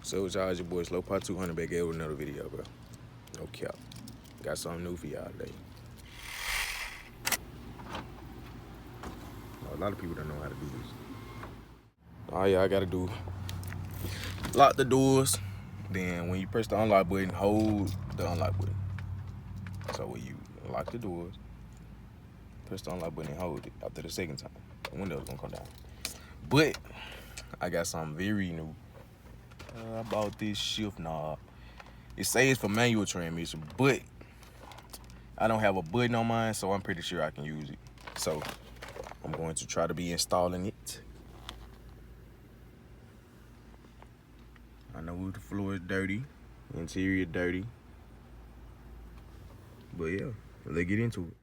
So it's always your boy Slow Pot 200 back here with another video, bro. No cap. Got something new for y'all today. A lot of people don't know how to do this. All y'all gotta do, lock the doors. Then when you press the unlock button, hold the unlock button. So when you lock the doors, press the unlock button and hold it. After the second time, the window's gonna come down. But I got something very new. I bought this shift knob. It says for manual transmission, but I don't have a button on mine, so I'm pretty sure I can use it. So I'm going to try to be installing it. I know the floor is dirty, the interior dirty, but yeah, let's get into it.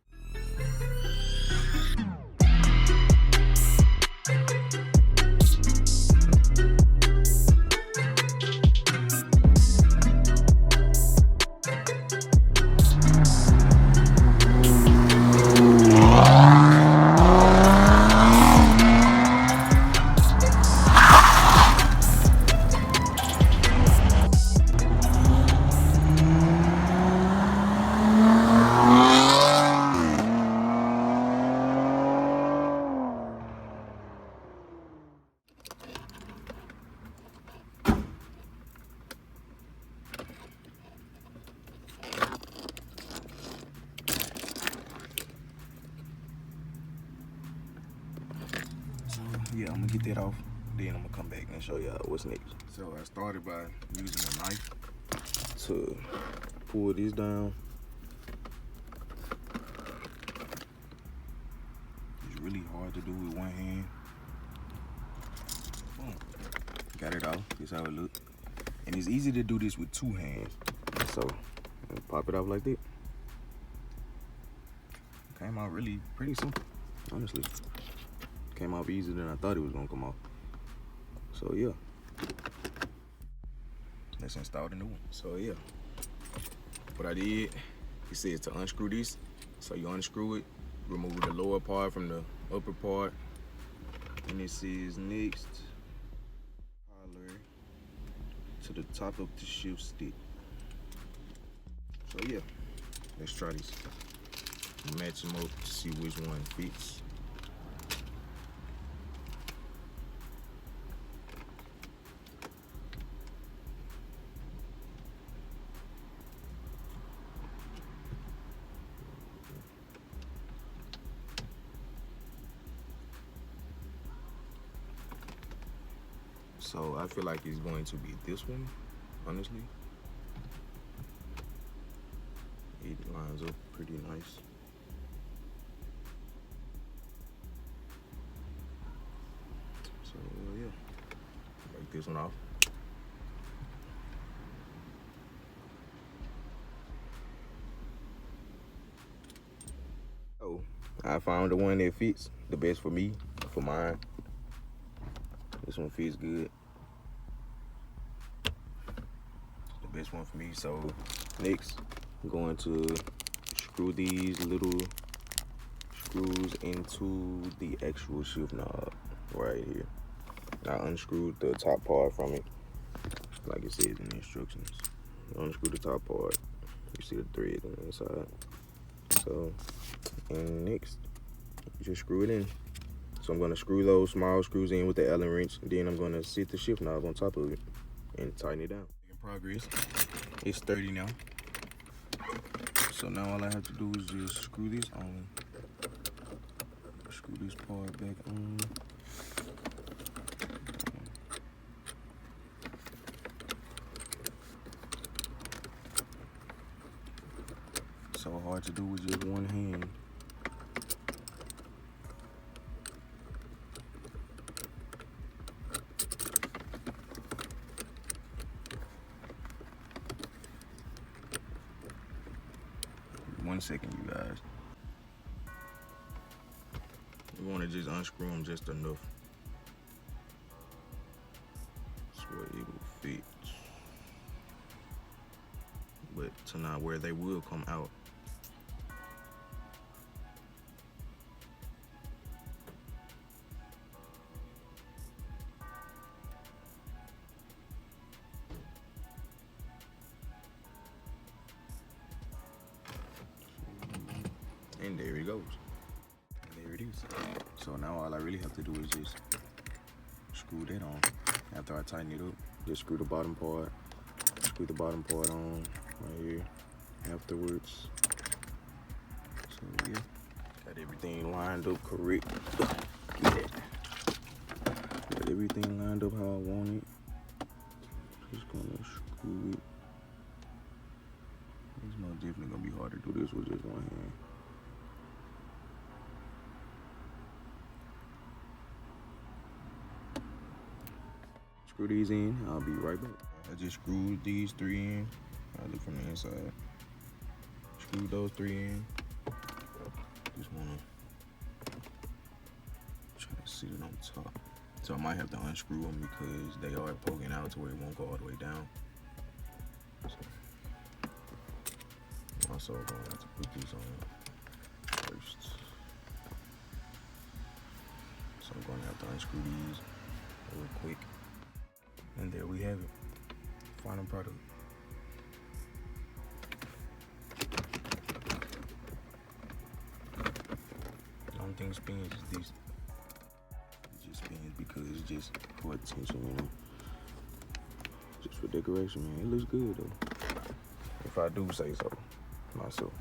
Yeah, I'm gonna get that off, then I'm gonna come back and show y'all what's next. So I started by using a knife to pull this down. It's really hard to do with one hand. Boom. Got it off, this how it look. And it's easy to do this with two hands. So pop it off like that. Came out really pretty simple, honestly. Came off easier than I thought it was gonna come off. So yeah, let's install the new one. So yeah, what I did, it says to unscrew this. So you unscrew it, remove the lower part from the upper part, and it says next, collar to the top of the shift stick. So yeah, let's try this. Match them up to see which one fits. So I feel like it's going to be this one, honestly. It lines up pretty nice. So yeah, break this one off. So I found the one that fits the best for me, for mine. This one fits good. The best one for me. So next, I'm going to screw these little screws into the actual shift knob right here. I unscrewed the top part from it, like it says in the instructions. Unscrew the top part. You see the thread on the inside. So, and next, you just screw it in. So I'm gonna screw those small screws in with the Allen wrench. Then I'm gonna sit the shift knob on top of it and tighten it down. In progress, it's sturdy now. So now all I have to do is just screw this on. Screw this part back on. So hard to do with just one hand. One second, you guys. You want to just unscrew them just enough so it will fit, but to not where they will come out. goes. And there it is. So now all I really have to do is just screw that on. After I tighten it up, just screw the bottom part. Screw the bottom part on right here afterwards. So yeah, got everything lined up correct. Get it. Got everything lined up how I want it. Just gonna screw it. It's most definitely gonna be hard to do this with just one hand. Screw these in, I'll be right back. I just screwed these 3 in. I look from the inside. Screw those 3 in. Just wanna try to sit it on top. So I might have to unscrew them because they are poking out to where it won't go all the way down. So, also I'm going to have to put these on first. So I'm gonna have to unscrew these real quick. And there we have it. Final product. The only thing spins is this. It just spins because it's just for attention, you know. Just for decoration, man. It looks good though. If I do say so myself.